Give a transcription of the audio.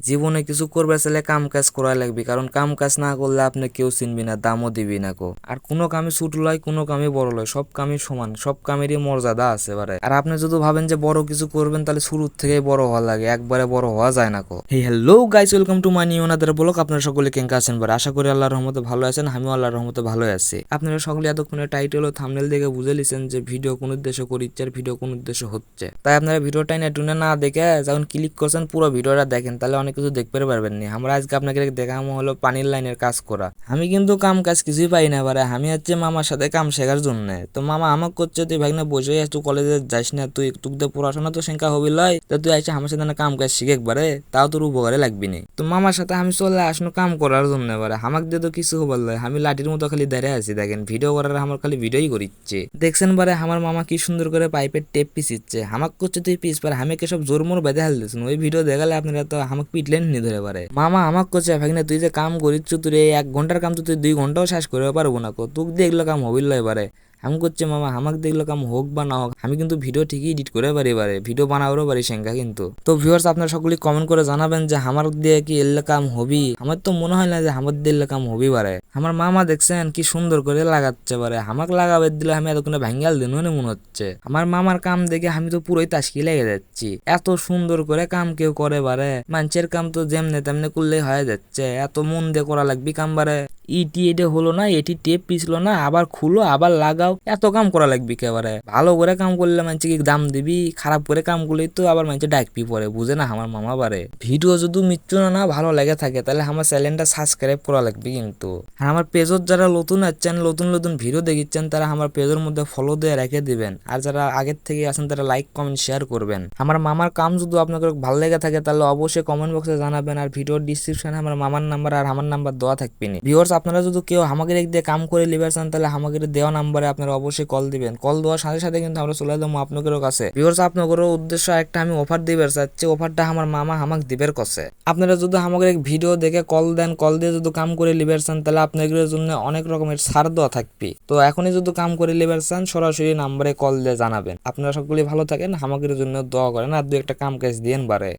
জীবনে কিছু করবে চাইলে কাম কাজ করা লাগবে, কারণ কাম কাজ না করলে আপনি কেউ চিনবি না, দামও দিবি না কো। আর কোনো কামে ছোট লয়, কোনো কামে বড় লয়, সব কামই সমান, সব কামেরই মর্যাদা আছে বারে। আর আপনি যদি ভাবেন যে বড় কিছু করবেন তাহলে শুরুর থেকেই বড় হওয়া লাগে, একবারে বড় হওয়া যায় না কো। Hey hello guys, welcome to my new another blog. আপনারা সকলে কেঙ্কা আছেন বারে? আশা করি আল্লাহর রহমতে ভালো আছেন, আমিও আল্লাহর রহমতে ভালো আছি। আপনারা সকলে এতক্ষণে টাইটেল ও থাম্বনেল দেখে বুঝে লিছেন যে ভিডিও কোন উদ্দেশ্য করিচ্ছে আর ভিডিও কোন উদ্দেশ্য হচ্ছে। তাই আপনারা ভিডিওটা টুনে না দেখে যখন ক্লিক করছেন পুরো ভিডিওটা দেখেন, তাহলে অনেক কিছু দেখতে পারবেন নি। আমরা আজকে আপনাকে দেখাবো হলো পানির লাইনের কাজ করা। আমি কিন্তু কাম কাজ কিছুই পাই না বারে, আমি হচ্ছে মামার সাথে কাম শেখার জন্য। তো মামা আমাকে করছে তুই ভাই না বসে আছিস, তুই কলেজে যাস না, তুই টুক দে পড়াশোনা তো শেখা হবি লয়, তো তুই আইসা আমার সাথে কাম কাজ শিখে একবারে, তাও তোর উপকারে লাগবি নি। তো মামার সাথে আমি চলে আসনো কাম করার জন্য বারে, আমাকে দিয়ে তো কিছু হবার লয়, আমি লাঠির মতো খালি দাঁড়িয়ে আছি। দেখেন ভিডিও করার আমার খালি ভিডিওই করিচ্ছে। দেখছেন বারে আমার মামা কি সুন্দর করে পাইপের টেপ পিছিচ্ছে, আমাকে করছে তুই পিস পারে, আমি কে সব জোর মোর বেঁধে হাল দিচ্ছেন। ওই ভিডিও দেখালে আপনারা তো আমাকে পিটলেন নি ধরে পারে। মামা আমাকে করছে ভাগনা তুই যে কাম করিচ্ছ, তুই 1 ঘন্টার কাম তো তুই 2 ঘন্টাও শেষ করে পারবো না কো, তোকে দিয়ে এগুলো কাম হবিল এবারে। আমি করছে মামা আমাকে দেখলো কাম হোক বা না হোক, আমি কিন্তু ভিডিও ঠিকই এডিট করে পারি এবারে, ভিডিও বানাবারও পারি সেঙ্গা কিন্তু। তো ভিউয়ার্স আপনারা সকলেই কমেন্ট করে জানাবেন যে আমার দিয়ে কি এলে কাম হবি। আমার তো মনে হয় না যে আমার দিয়ে কাম হবি পারে। আমার মামা দেখছেন কি সুন্দর করে লাগাচ্ছে পারে, আমাকে লাগাবে দিলে আমি এতক্ষণে ভাঙ্গাল দিন মনে হচ্ছে। আমার মামার কাম দেখে আমি তো পুরোই তাস্কি লেগে যাচ্ছি, এত সুন্দর করে কাম কেউ করে বারে। মানুষের কাম তো যেমনে তেমনে করলেই হয়ে যাচ্ছে, এত মন দিয়ে করা লাগবে কাম বারে। ইটি এটা হলো না, এটি টেপ পিছলো না, আবার খুলো আবার লাগাও, এত কাম করা লাগবে একেবারে। ভালো করে কাম করলে মানুষকে কি দাম দিবি, খারাপ করে কাম করলেই তো আবার মানুষে ডাকবি পরে, বুঝে না আমার মামা বারে। ভিডিও যদি মৃত্যু না ভালো লাগে থাকে তাহলে আমার চ্যানেলটা সাবস্ক্রাইব করা লাগবে কিন্তু। আর আমার পেজত যারা নতুন আছেন, নতুন নতুন ভিডিও দেখিচ্ছেন, তারা আমার পেজের মধ্যে ফলো দিয়ে রেখে দিবেন। আর যারা আগের থেকে আছেন তারা লাইক কমেন্ট শেয়ার করবেন। আমার মামার কাম যদি আপনাদের ভালো লেগে থাকে তাহলে অবশ্যই কমেন্ট বক্সে জানাবেন। আর ভিডিওর ডিসক্রিপশনে আমার মামার নাম্বার আর আমার নাম্বার দেওয়া থাকবে। ভিউয়ার্স আপনারা যদি কেউ আমাকে দিয়ে কাম করে লিবার চান তাহলে আমাকে দেওয়া নাম্বারে আপনারা অবশ্যই কল দিবেন। কল দেওয়ার সাথে সাথে কিন্তু আমরা চলে যাবো আপনাদের কাছে। ভিউয়ার্স আপনাদের উদ্দেশ্য একটা আমি অফার দিবার চাচ্ছি, অফারটা আমার মামা আমাকে দিবের কাছে। আপনারা যদি আমাকে ভিডিও দেখে কল দেন, কল দিয়ে যদি কাম করে লিবার চান তাহলে আপনাদের জন্য অনেক রকমের ছাড় দেওয়া থাকবে। তো এখনই যদি কাম করে লিবার চান সরাসরি নাম্বারে কল দিয়ে জানাবেন। আপনারা সকলেই ভালো থাকেন, আমাদের জন্য দোয়া করেন আর 2-1টা কাম কাজ দিয়েন বারে।